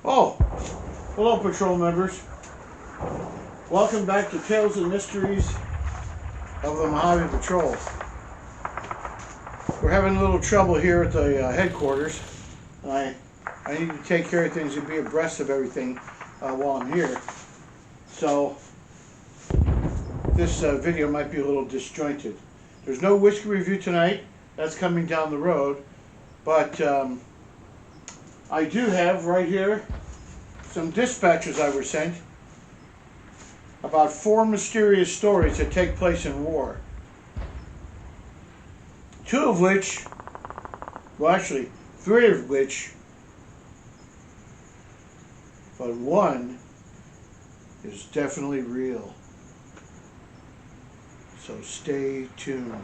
Oh, hello patrol members. Welcome back to Tales and Mysteries of the Mojave Patrol. We're having a little trouble here at the headquarters. I need to take care of things and be abreast of everything while I'm here. So this video might be a little disjointed. There's no whiskey review tonight. That's coming down the road. But I do have right here some dispatches I were sent about 4 mysterious stories that take place in war. 2 of which, well actually 3 of which, but 1 is definitely real. So stay tuned.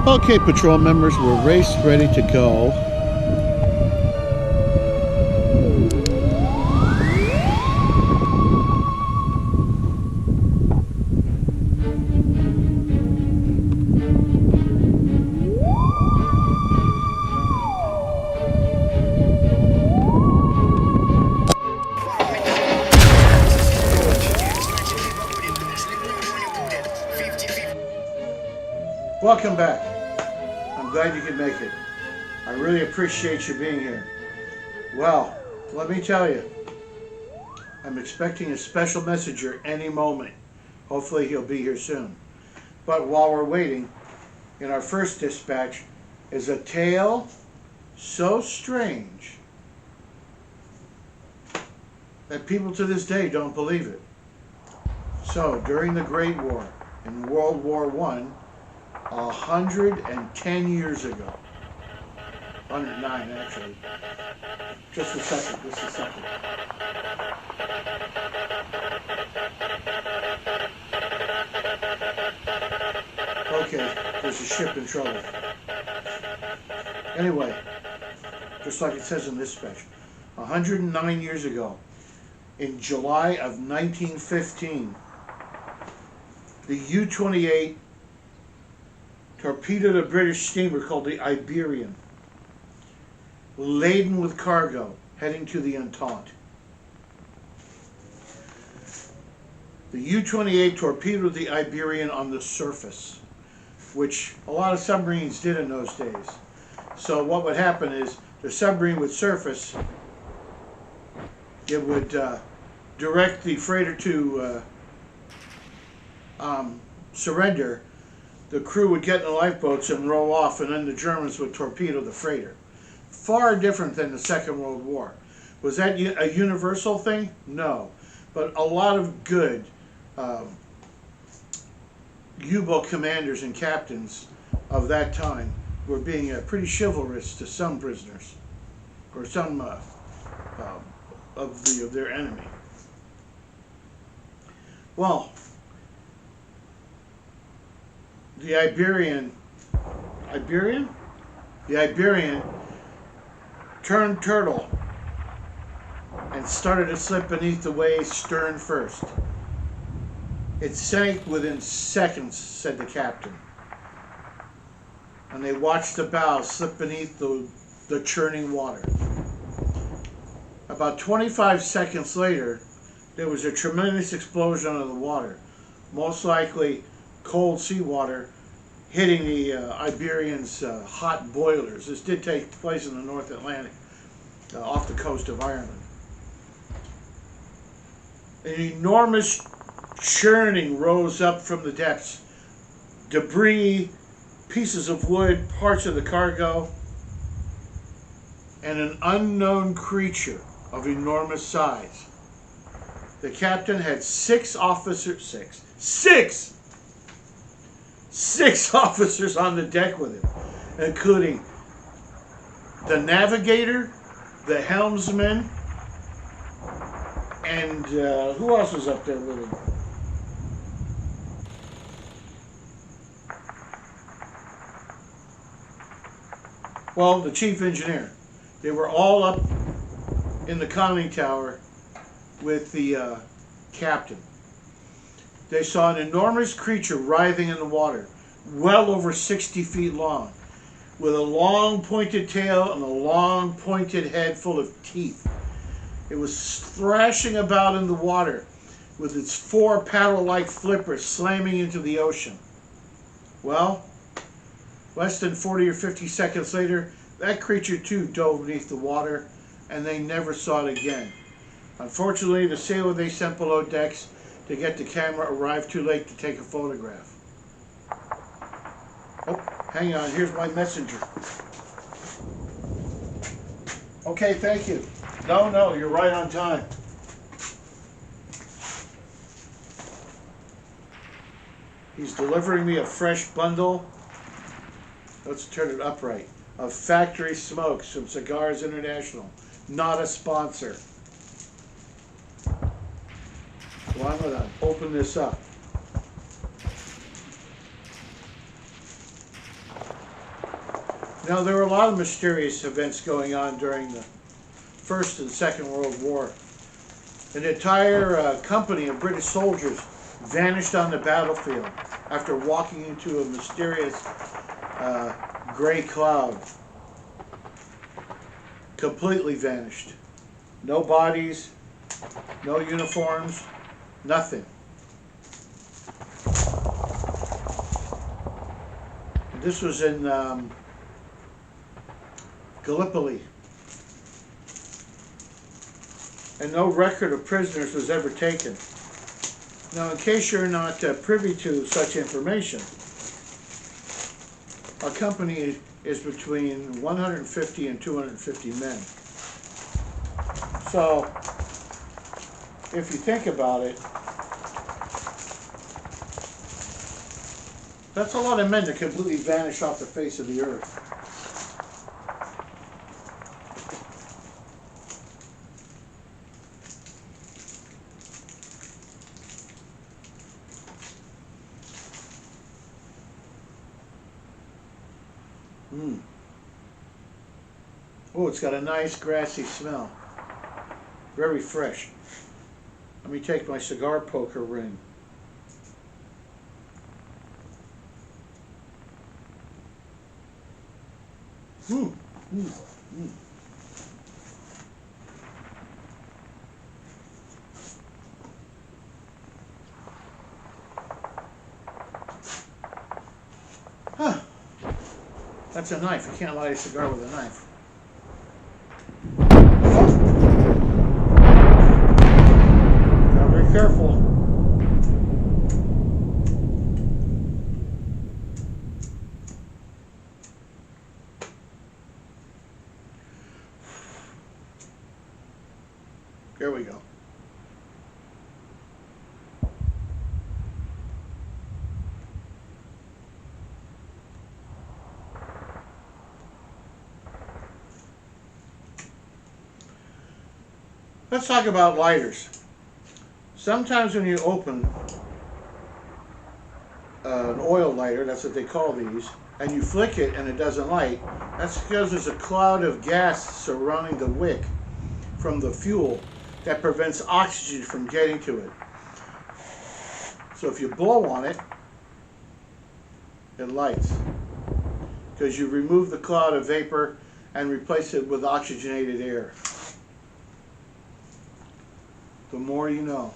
Okay, patrol members, we're race ready to go. Welcome back. I'm glad you could make it. I really appreciate you being here. Well, let me tell you, I'm expecting a special messenger any moment. Hopefully he'll be here soon. But while we're waiting, in our first dispatch is a tale so strange that people to this day don't believe it. So, during the Great War, in World War I, 110 years ago, 109 actually. Just a second. Okay, there's a ship in trouble. Anyway, just like it says in this dispatch, 109 years ago, in July of 1915, the U-28 torpedoed a British steamer called the Iberian, laden with cargo, heading to the Entente. The U-28 torpedoed the Iberian on the surface, which a lot of submarines did in those days. So what would happen is the submarine would surface, it would direct the freighter to surrender. The crew would get in the lifeboats and row off, and then the Germans would torpedo the freighter. Far different than the Second World War. Was that a universal thing? No. But a lot of good U-boat commanders and captains of that time were being pretty chivalrous to some prisoners, or some of their enemy. Well, the Iberian turned turtle and started to slip beneath the waves stern first. It sank within seconds, said the captain. And they watched the bow slip beneath the churning water. About 25 seconds later, there was a tremendous explosion under the water, most likely cold seawater hitting the Iberian's hot boilers. This did take place in the North Atlantic, off the coast of Ireland. An enormous churning rose up from the depths. Debris pieces of wood, parts of the cargo, and an unknown creature of enormous size. The captain had six officers on the deck with him, including the navigator, the helmsman, and who else was up there with him? Well, the chief engineer. They were all up in the conning tower with the captain. They saw an enormous creature writhing in the water, well over 60 feet long, with a long pointed tail and a long pointed head full of teeth. It was thrashing about in the water with its four paddle-like flippers slamming into the ocean. Well, less than 40 or 50 seconds later, that creature too dove beneath the water, and they never saw it again. Unfortunately, the sailor they sent below decks to get the camera arrived too late to take a photograph. Oh, hang on, here's my messenger. Okay, thank you. No, you're right on time. He's delivering me a fresh bundle. Let's turn it upright. Of factory smokes from Cigars International. Not a sponsor. So I'm going to open this up. Now, there were a lot of mysterious events going on during the First and Second World War. An entire company of British soldiers vanished on the battlefield after walking into a mysterious gray cloud. Completely vanished. No bodies, no uniforms, nothing. This was in Gallipoli. And no record of prisoners was ever taken. Now, in case you're not privy to such information, our company is between 150 and 250 men. So, if you think about it, that's a lot of men that completely vanish off the face of the earth. Oh, it's got a nice grassy smell. Very fresh. Let me take my cigar poker ring. Huh. That's a knife. You can't light a cigar with a knife. Gotta be careful. There we go. Let's talk about lighters. Sometimes when you open an oil lighter, that's what they call these, and you flick it and it doesn't light, that's because there's a cloud of gas surrounding the wick from the fuel that prevents oxygen from getting to it. So if you blow on it, it lights, because you remove the cloud of vapor and replace it with oxygenated air. The more you know.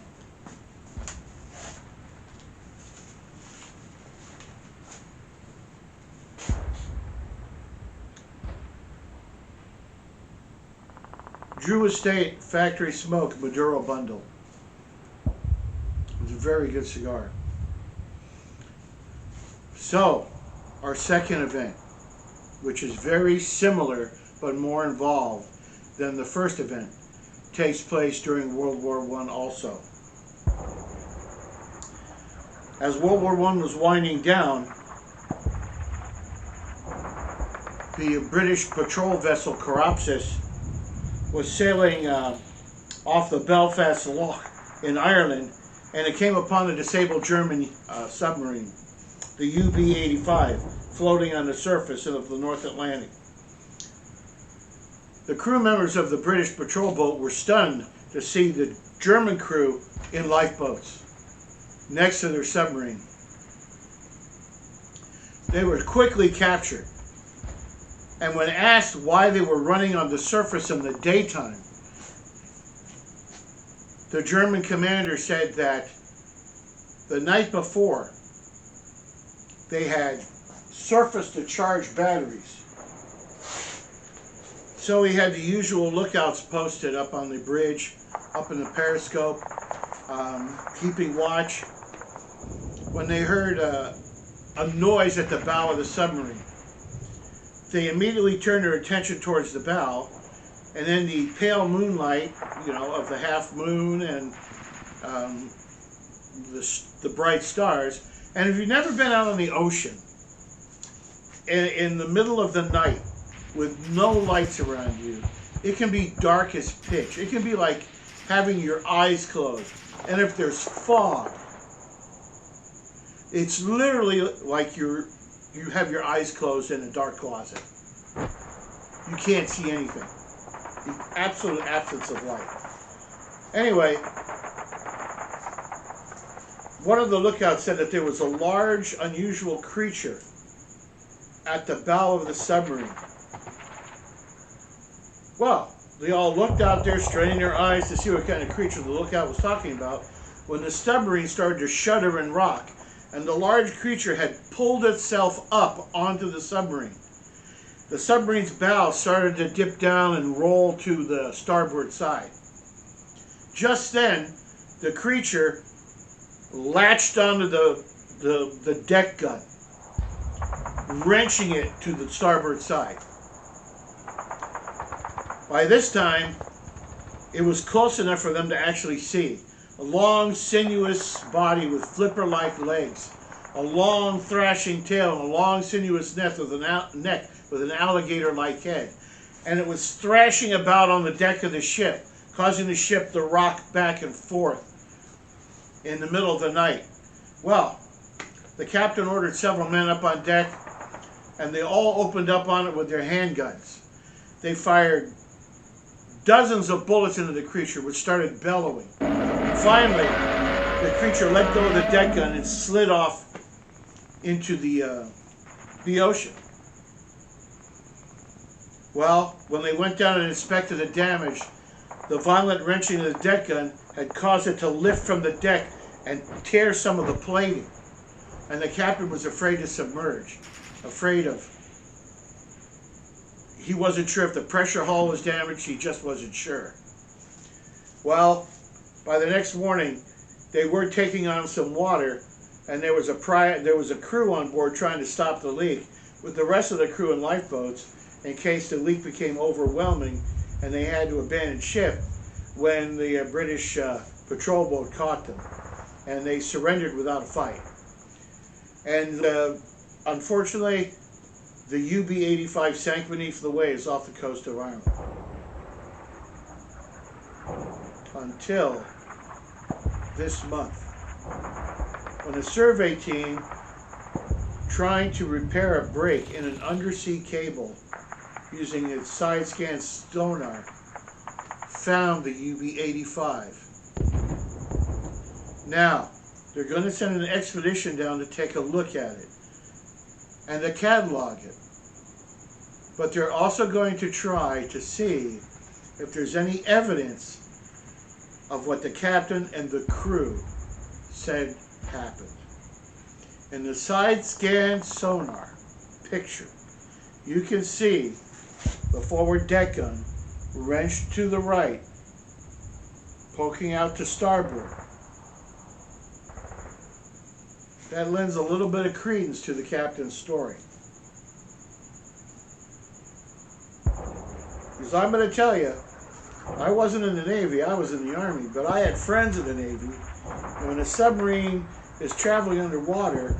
Drew Estate Factory Smoke Maduro Bundle. It's a very good cigar. So, our second event, which is very similar but more involved than the first event, takes place during World War I also. As World War I was winding down, the British patrol vessel Caropsis was sailing off the Belfast Lough in Ireland, and it came upon a disabled German submarine, the UB-85, floating on the surface of the North Atlantic. The crew members of the British patrol boat were stunned to see the German crew in lifeboats next to their submarine. They were quickly captured, and when asked why they were running on the surface in the daytime, the German commander said that the night before they had surfaced to charge batteries. So he had the usual lookouts posted up on the bridge, up in the periscope, keeping watch. When they heard a noise at the bow of the submarine, they immediately turned their attention towards the bow, and then the pale moonlight, of the half moon and the bright stars. And if you've never been out on the ocean, in the middle of the night, with no lights around you, it can be dark as pitch. It can be like having your eyes closed. And if there's fog, it's literally like you have your eyes closed in a dark closet. You can't see anything. The absolute absence of light. Anyway, one of the lookouts said that there was a large, unusual creature at the bow of the submarine. Well, they all looked out there, straining their eyes to see what kind of creature the lookout was talking about, when the submarine started to shudder and rock, and the large creature had pulled itself up onto the submarine. The submarine's bow started to dip down and roll to the starboard side. Just then, the creature latched onto the deck gun, wrenching it to the starboard side. By this time, it was close enough for them to actually see. A long, sinuous body with flipper-like legs, a long, thrashing tail, and a long, sinuous neck with an alligator-like head. And it was thrashing about on the deck of the ship, causing the ship to rock back and forth in the middle of the night. Well, the captain ordered several men up on deck, and they all opened up on it with their handguns. They fired dozens of bullets into the creature, which started bellowing. Finally, the creature let go of the deck gun and slid off into the ocean. Well, when they went down and inspected the damage, the violent wrenching of the deck gun had caused it to lift from the deck and tear some of the plating. And the captain was afraid to submerge, he wasn't sure if the pressure hull was damaged, he just wasn't sure. Well, by the next morning, they were taking on some water, and there was a crew on board trying to stop the leak, with the rest of the crew in lifeboats, in case the leak became overwhelming and they had to abandon ship when the British patrol boat caught them. And they surrendered without a fight. And unfortunately, the UB-85 sank beneath the waves off the coast of Ireland. Until this month, when a survey team trying to repair a break in an undersea cable using its side-scan sonar found the UB-85. Now, they're going to send an expedition down to take a look at it and to catalog it. But they're also going to try to see if there's any evidence of what the captain and the crew said happened. In the side scan sonar picture, you can see the forward deck gun wrenched to the right, poking out to starboard. That lends a little bit of credence to the captain's story. Because I'm going to tell you, I wasn't in the Navy, I was in the Army, but I had friends in the Navy. And when a submarine is traveling underwater,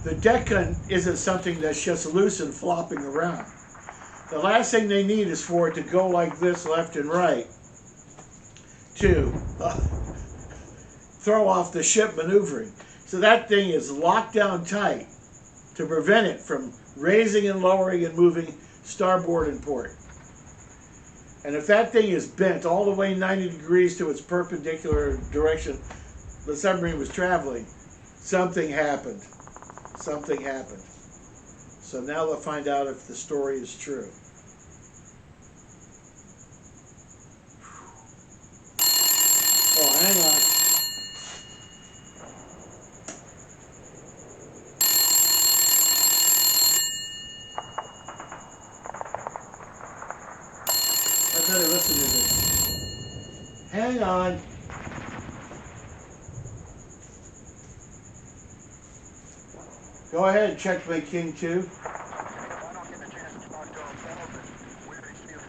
the deck isn't something that's just loose and flopping around. The last thing they need is for it to go like this left and right to throw off the ship maneuvering. So that thing is locked down tight to prevent it from raising and lowering and moving starboard and port. And if that thing is bent all the way 90 degrees to its perpendicular direction the submarine was traveling, something happened. Something happened. So now we'll find out if the story is true. Oh, hang on. I better listen to this. Hang on. Go ahead, checkmate King 2.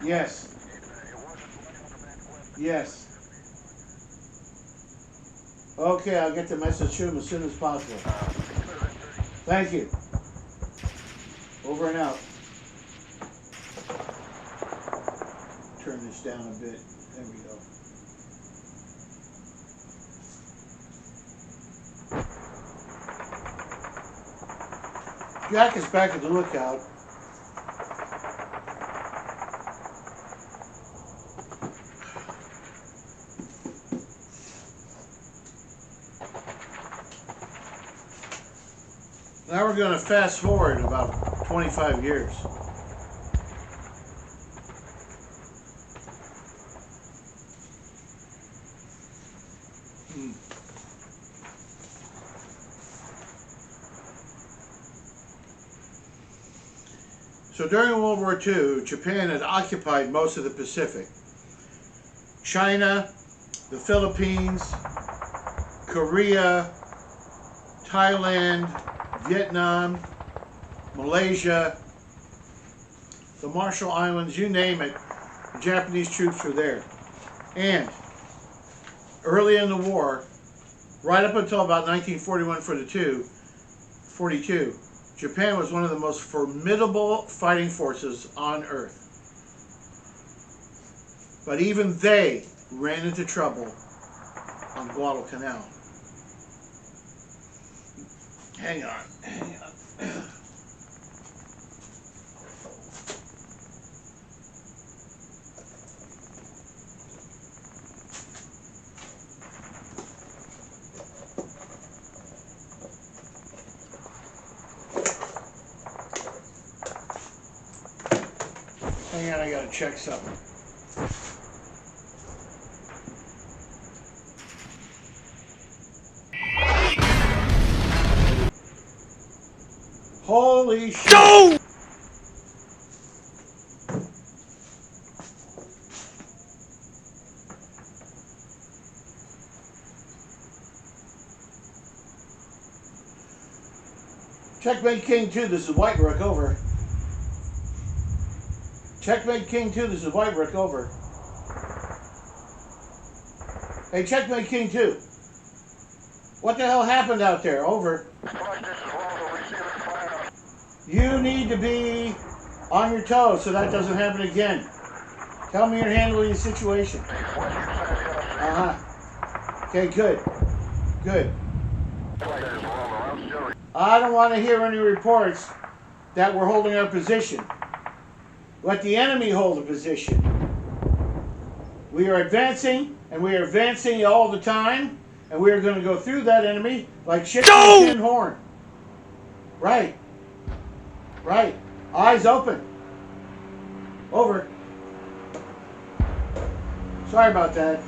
Yes. Yes. Okay, I'll get the message to him as soon as possible. Thank you. Over and out. Turn this down a bit. There we go. Jack is back at the lookout. Now we're going to fast forward about 25 years. So during World War II, Japan had occupied most of the Pacific. China, the Philippines, Korea, Thailand, Vietnam, Malaysia, the Marshall Islands, you name it, the Japanese troops were there. And early in the war, right up until about 1941-42, Japan was one of the most formidable fighting forces on Earth. But even they ran into trouble on Guadalcanal. Hang on. Hang on, I gotta check something. Holy shit! No! Checkmate King 2, this is Whitebrook, over. Checkmate King 2, this is Whitebrook, over. Hey, Checkmate King 2. What the hell happened out there? Over. You need to be on your toes so that doesn't happen again. Tell me you're handling the situation. Okay, good. Good. I don't want to hear any reports that we're holding our position. Let the enemy hold a position. We are advancing, and we are advancing all the time, and we are going to go through that enemy like shit from a tin horn. Right. Right. Eyes open. Over. Sorry about that.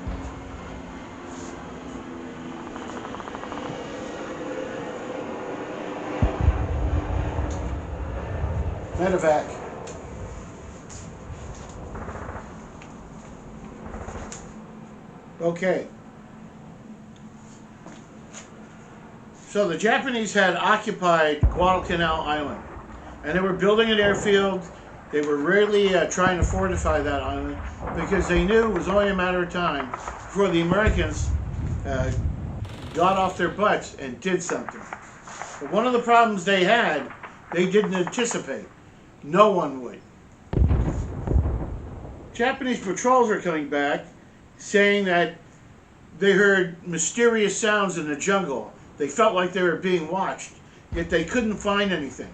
Medevac. Okay. So the Japanese had occupied Guadalcanal Island, and they were building an airfield. They were really trying to fortify that island because they knew it was only a matter of time before the Americans got off their butts and did something. But one of the problems they had, they didn't anticipate. No one would. Japanese patrols were coming back saying that they heard mysterious sounds in the jungle. They felt like they were being watched, yet they couldn't find anything.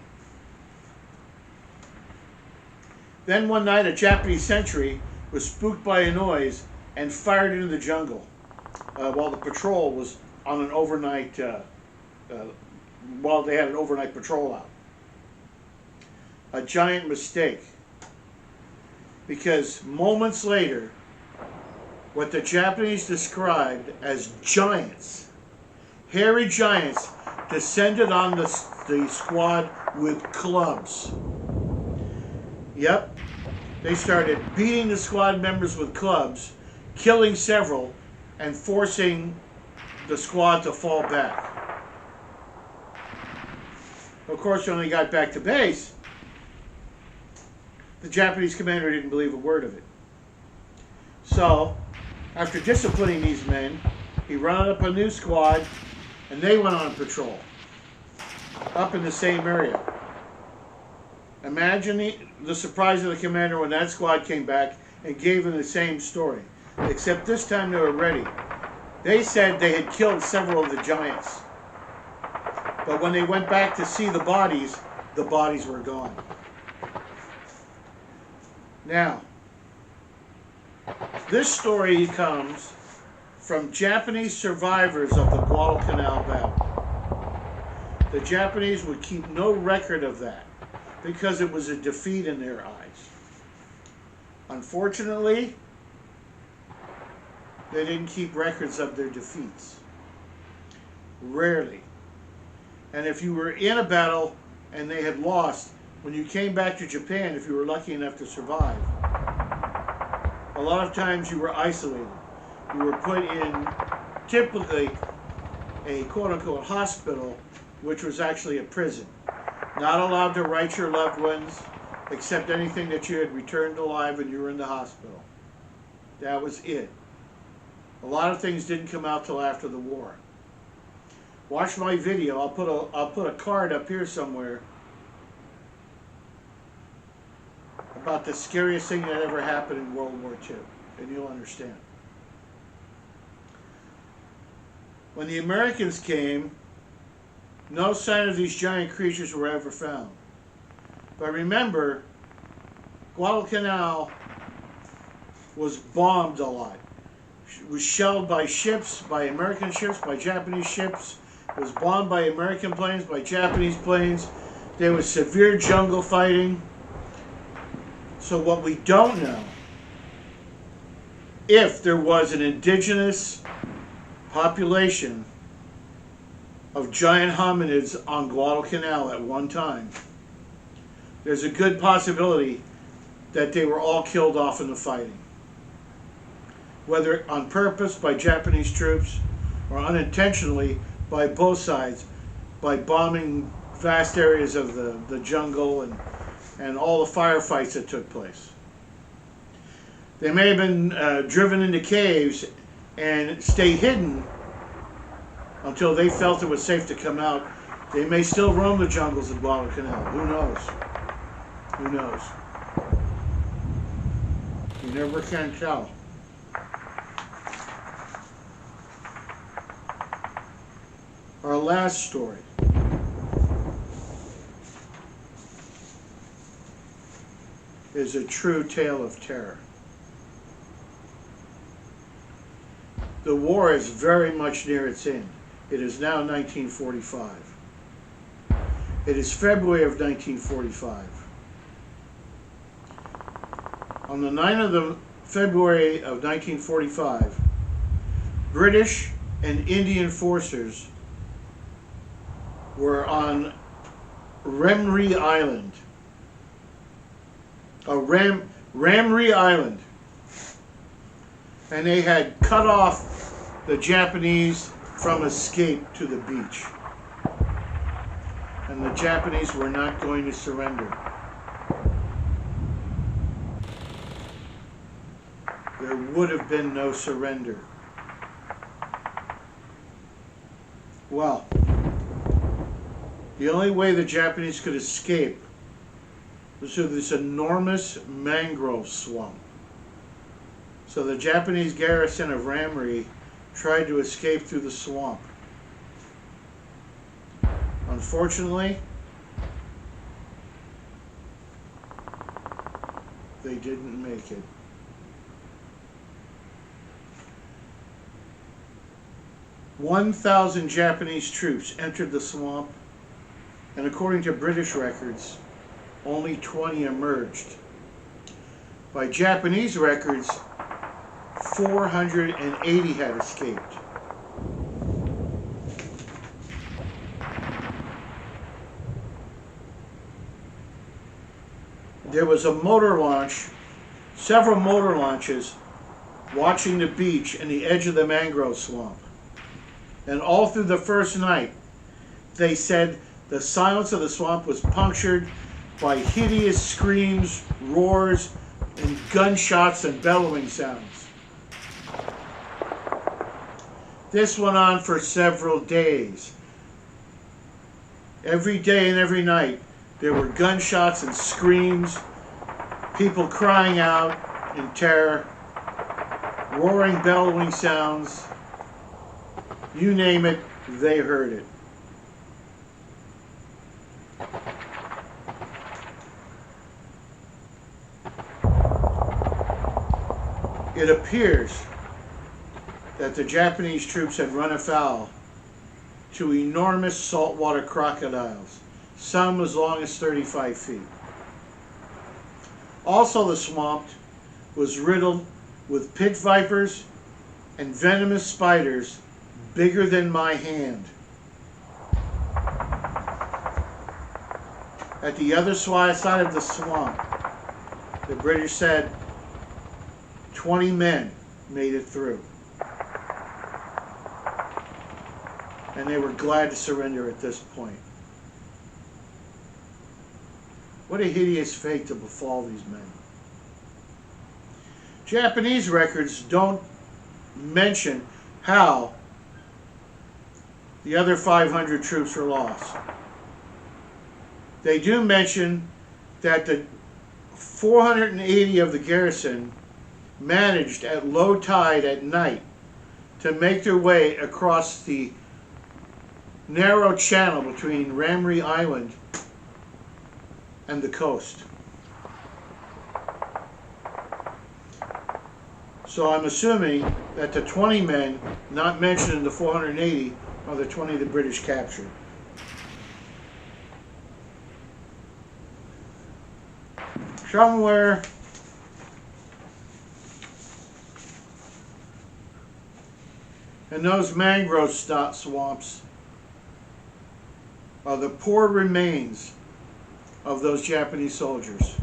Then one night, a Japanese sentry was spooked by a noise and fired into the jungle while the patrol was on an overnight, while they had an overnight patrol out. A giant mistake, because moments later, what the Japanese described as giants, hairy giants, descended on the squad with clubs. Yep, they started beating the squad members with clubs, killing several, and forcing the squad to fall back. Of course, when they got back to base, the Japanese commander didn't believe a word of it. So, after disciplining these men, he rounded up a new squad, and they went on patrol up in the same area. Imagine the surprise of the commander when that squad came back and gave him the same story, except this time they were ready. They said they had killed several of the giants, but when they went back to see the bodies were gone. Now, this story comes from Japanese survivors of the Guadalcanal battle. The Japanese would keep no record of that because it was a defeat in their eyes. Unfortunately, they didn't keep records of their defeats. Rarely. And if you were in a battle and they had lost, when you came back to Japan, if you were lucky enough to survive, a lot of times you were isolated. You were put in typically a quote-unquote hospital, which was actually a prison. Not allowed to write your loved ones, except anything that you had returned alive and you were in the hospital. That was it. A lot of things didn't come out till after the war. Watch my video. I'll put a card up here somewhere about the scariest thing that ever happened in World War II, and you'll understand. When the Americans came, no sign of these giant creatures were ever found. But remember, Guadalcanal was bombed a lot. It was shelled by ships, by American ships, by Japanese ships. It was bombed by American planes, by Japanese planes. There was severe jungle fighting. So what we don't know, if there was an indigenous population of giant hominids on Guadalcanal at one time, there's a good possibility that they were all killed off in the fighting. Whether on purpose by Japanese troops or unintentionally by both sides, by bombing vast areas of the jungle and all the firefights that took place. They may have been driven into caves and stay hidden until they felt it was safe to come out. They may still roam the jungles of Guadalcanal. Who knows? Who knows? You never can tell. Our last story is a true tale of terror. The war is very much near its end. It is now 1945. It is February of 1945. On the 9th of February of 1945, British and Indian forces were on Ramri Island. Ramri Island. And they had cut off the Japanese from escape to the beach. and the Japanese were not going to surrender. There would have been no surrender. Well, the only way the Japanese could escape was through this enormous mangrove swamp. So the Japanese garrison of Ramri tried to escape through the swamp. Unfortunately, they didn't make it. "1,000 Japanese troops entered the swamp, and according to British records, only 20 emerged. By Japanese records, 480 had escaped. There was a motor launch, several motor launches, watching the beach and the edge of the mangrove swamp. And all through the first night, they said the silence of the swamp was punctured by hideous screams, roars, and gunshots and bellowing sounds. This went on for several days. Every day and every night, there were gunshots and screams, people crying out in terror, roaring, bellowing sounds. You name it, they heard it. It appears that the Japanese troops had run afoul to enormous saltwater crocodiles, some as long as 35 feet. Also, the swamp was riddled with pit vipers and venomous spiders bigger than my hand. At the other side of the swamp, the British said 20 men made it through. And they were glad to surrender at this point. What a hideous fate to befall these men. Japanese records don't mention how the other 500 troops were lost. They do mention that the 480 of the garrison managed at low tide at night to make their way across the narrow channel between Ramri Island and the coast. So I'm assuming that the 20 men not mentioned in the 480 are the 20 the British captured. Somewhere in those mangrove swamps are the poor remains of those Japanese soldiers.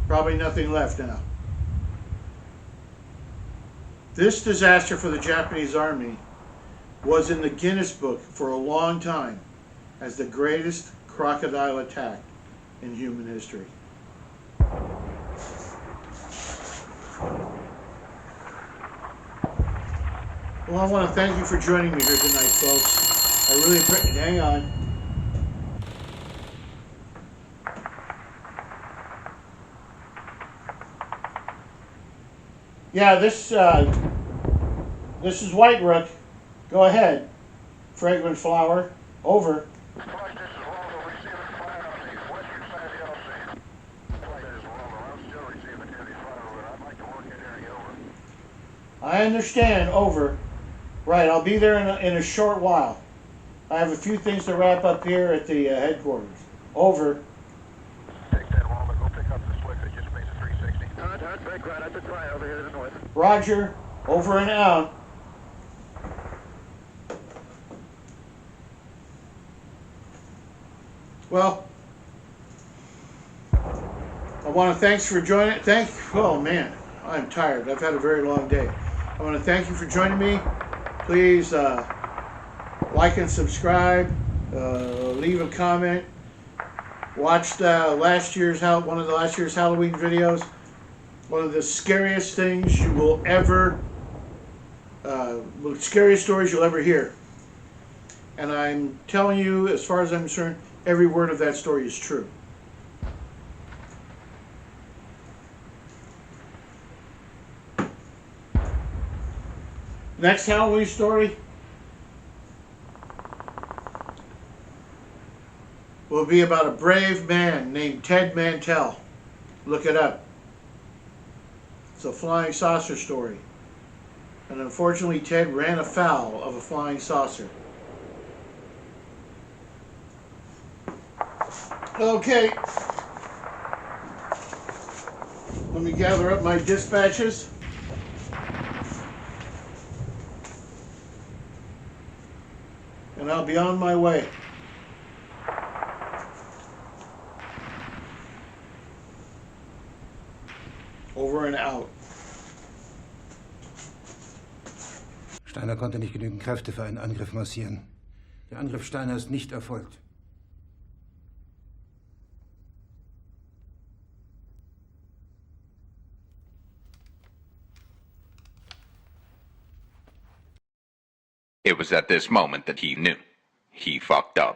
Probably nothing left now. This disaster for the Japanese army was in the Guinness Book for a long time as the greatest crocodile attack in human history. Well, I want to thank you for joining me here tonight, folks. I really appreciate it. Hang on. Yeah, this is White Rook. Go ahead. Fragrant flower. Over. I understand. Over. Right, I'll be there in a short while. I have a few things to wrap up here at the headquarters. Over. Take that woman, go pick up the slick that just made the 360. Take right, I took right over here to the north. Roger. Over and out. Well, I want to thanks for joining. Oh man, I'm tired. I've had a very long day. I want to thank you for joining me. Please like and subscribe. Leave a comment. watched one of the last year's Halloween videos. One of the scariest things you will ever, scariest stories you'll ever hear. And I'm telling you, as far as I'm concerned, every word of that story is true. Next Halloween story will be about a brave man named Ted Mantell. Look it up. It's a flying saucer story. And unfortunately, Ted ran afoul of a flying saucer. Okay. Let me gather up my dispatches. And I'll be on my way. Over and out. Steiner konnte nicht genügend Kräfte für einen Angriff massieren. Der Angriff Steiner ist nicht erfolgt. It was at this moment that he knew. He fucked up.